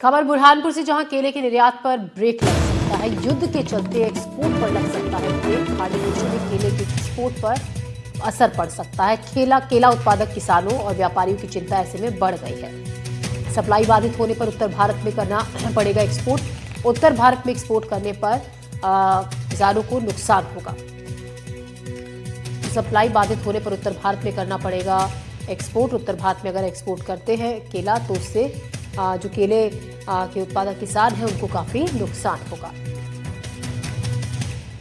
खबर बुरहानपुर से, जहां केले के निर्यात पर ब्रेक लग सकता है। युद्ध के चलते एक्सपोर्ट पर लग सकता है ब्रेक। खाड़ी देशों में केले के एक्सपोर्ट पर असर पड़ सकता है। केला उत्पादक किसानों और व्यापारियों की चिंता ऐसे में बढ़ गई है। सप्लाई बाधित होने पर उत्तर भारत में करना पड़ेगा एक्सपोर्ट। उत्तर भारत में एक्सपोर्ट करने पर किसानों को नुकसान होगा। सप्लाई बाधित होने पर उत्तर भारत में करना पड़ेगा एक्सपोर्ट। उत्तर भारत में अगर एक्सपोर्ट करते हैं केला तो उससे जो केले के उत्पादक किसान हैं उनको काफी नुकसान होगा।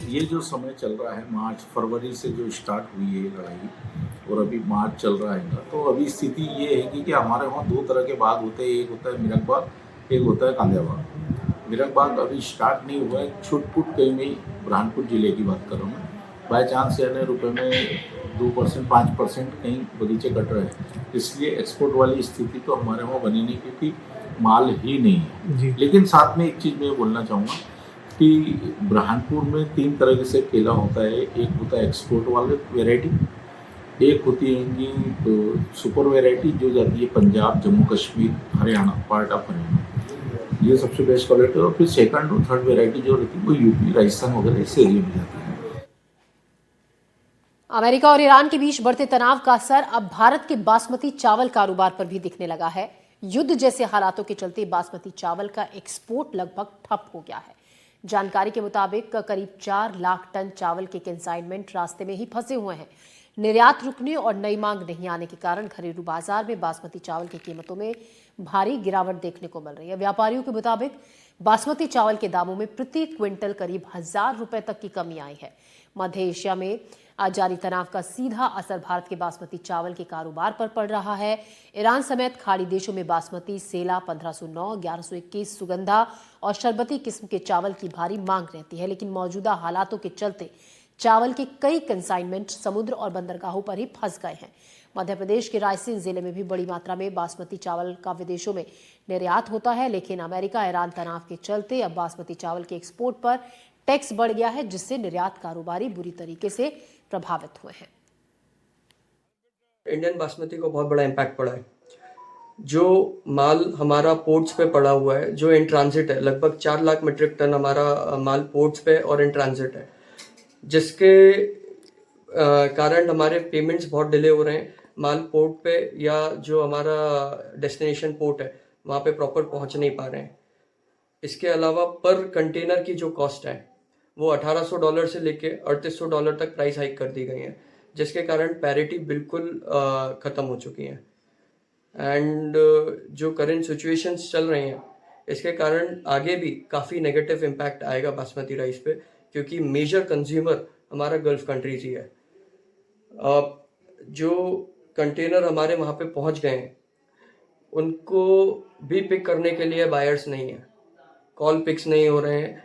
ये जो समय चल रहा है, मार्च फरवरी से जो स्टार्ट हुई है लड़ाई और अभी मार्च चल रहा है, तो अभी स्थिति ये है कि हमारे वहाँ दो तरह के बाग होते हैं। एक होता है मिरक बाग, एक होता है कांदिया बाग। मिरक बाग अभी स्टार्ट नहीं हुआ है, छुट-पुट कहीं में बुरहानपुर जिले की बात कर रहा हूँ मैं। बाई चांस यानी रुपये में 2% 5% कहीं बगीचे कट रहे हैं, इसलिए एक्सपोर्ट वाली स्थिति तो हमारे वहाँ बनी नहीं, क्योंकि माल ही नहीं है। लेकिन साथ में एक चीज़ मैं बोलना चाहूँगा कि बुरहानपुर में 3 तरह से केला होता है। एक होता है एक्सपोर्ट वाले वेराइटी, एक होती है तो सुपर वेराइटी जो जाती है पंजाब, जम्मू कश्मीर, हरियाणा, पार्ट ऑफ हरियाणा, ये सबसे बेस्ट क्वालिटी। और फिर सेकंड और थर्ड वेराइटी जो रहती है वो यूपी, राजस्थान वगैरह इस एरिया में जाती है। अमेरिका और ईरान के बीच बढ़ते तनाव का असर अब भारत के बासमती चावल कारोबार पर भी दिखने लगा है। युद्ध जैसे हालातों के चलते बासमती चावल का एक्सपोर्ट लगभग ठप हो गया है। जानकारी के मुताबिक करीब 4 लाख टन चावल के कंसाइनमेंट रास्ते में ही फंसे हुए हैं। निर्यात रुकने और नई मांग नहीं आने के कारण घरेलू बाजार में बासमती चावल की कीमतों में भारी गिरावट देखने को मिल रही है। व्यापारियों के मुताबिक बासमती चावल के दामों में प्रति क्विंटल करीब 1,000 रुपए तक की कमी आई है। मध्य एशिया में जारी तनाव का सीधा असर भारत के बासमती चावल के कारोबार पर पड़ रहा है। ईरान समेत खाड़ी देशों में बासमती, सेला, 1509, 1121, सुगंधा और शरबती किस्म के चावल की भारी मांग रहती है, लेकिन मौजूदा हालातों के चलते चावल के कई कंसाइनमेंट समुद्र और बंदरगाहों पर ही फंस गए हैं। मध्य प्रदेश के रायसेन जिले में भी बड़ी मात्रा में बासमती चावल का विदेशों में निर्यात होता है, लेकिन अमेरिका ईरान तनाव के चलते अब बासमती चावल के एक्सपोर्ट पर टैक्स बढ़ गया है, जिससे निर्यात कारोबारी बुरी तरीके से प्रभावित हुए हैं। इंडियन बासमती को बहुत बड़ा इम्पैक्ट पड़ा है। जो माल हमारा पोर्ट्स पे पड़ा हुआ है, जो इन ट्रांजिट है, लगभग 4 लाख मीट्रिक टन हमारा माल पोर्ट्स पे और इन ट्रांजिट है, जिसके कारण हमारे पेमेंट्स बहुत डिले हो रहे हैं। माल पोर्ट पे या जो हमारा डेस्टिनेशन पोर्ट है वहाँ पे प्रॉपर पहुँच नहीं पा रहे हैं। इसके अलावा पर कंटेनर की जो कॉस्ट है वो $1,800 से लेके $3,800 तक प्राइस हाइक कर दी गई है, जिसके कारण पैरिटी बिल्कुल ख़त्म हो चुकी है। एंड जो करेंट सिचुएशंस चल रहे हैं, इसके कारण आगे भी काफ़ी नेगेटिव इम्पैक्ट आएगा बासमती राइस पे, क्योंकि मेजर कंज्यूमर हमारा गल्फ कंट्रीज ही है। जो कंटेनर हमारे वहाँ पे पहुँच गए हैं उनको भी पिक करने के लिए बायर्स नहीं है, कॉल पिक्स नहीं हो रहे हैं।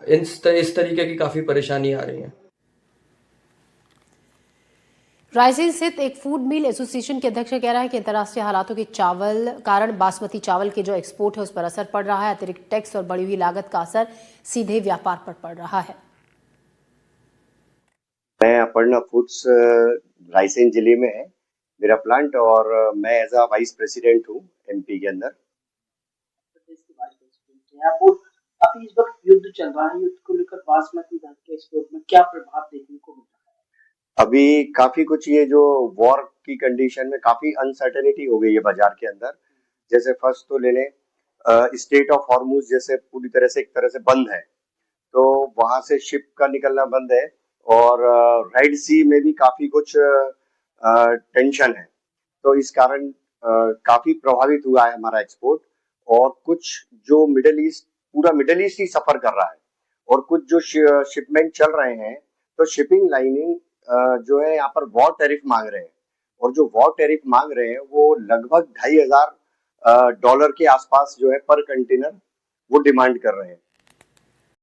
इस तरीके की काफ़ी परेशानी आ रही है। रायसेन स्थित एक फूड मिल एसोसिएशन के अध्यक्ष कह रहा है कि अंतर्राष्ट्रीय हालातों के कारण बासमती चावल के जो एक्सपोर्ट है उस पर असर पड़ रहा है। अतिरिक्त टैक्स और बढ़ी हुई लागत का असर सीधे व्यापार पर पड़ रहा है। मैं अपर्णा फूड्स रायसेन जिले में है मेरा प्लांट, और मैं एज अ वाइस प्रेसिडेंट हूँ एमपी के अंदर। अभी इस वक्त युद्ध चल रहा है, युद्ध को लेकर बासमती दाल के एक्सपोर्ट में क्या प्रभाव देखने को मिल रहा है? अभी काफी कुछ ये जो वॉर की कंडीशन में काफी अनसर्टेनिटी हो गई है बाजार के अंदर। जैसे फर्स्ट तो ले लें, स्टेट ऑफ हॉर्मुज जैसे पूरी तरह से एक तरह से बंद है, तो वहां से शिप का निकलना बंद है। और रेड सी में भी काफी कुछ टेंशन है, तो इस कारण काफी प्रभावित हुआ है हमारा एक्सपोर्ट। और कुछ जो पूरा मिडिल ईस्ट ही सफर कर रहा है, और कुछ जो शिपमेंट चल रहे हैं, तो शिपिंग लाइनिंग जो है यहाँ पर वॉर टैरिफ मांग रहे हैं, और जो वॉर टैरिफ मांग रहे हैं वो लगभग $2,500 के आसपास जो है पर कंटेनर वो डिमांड कर रहे हैं।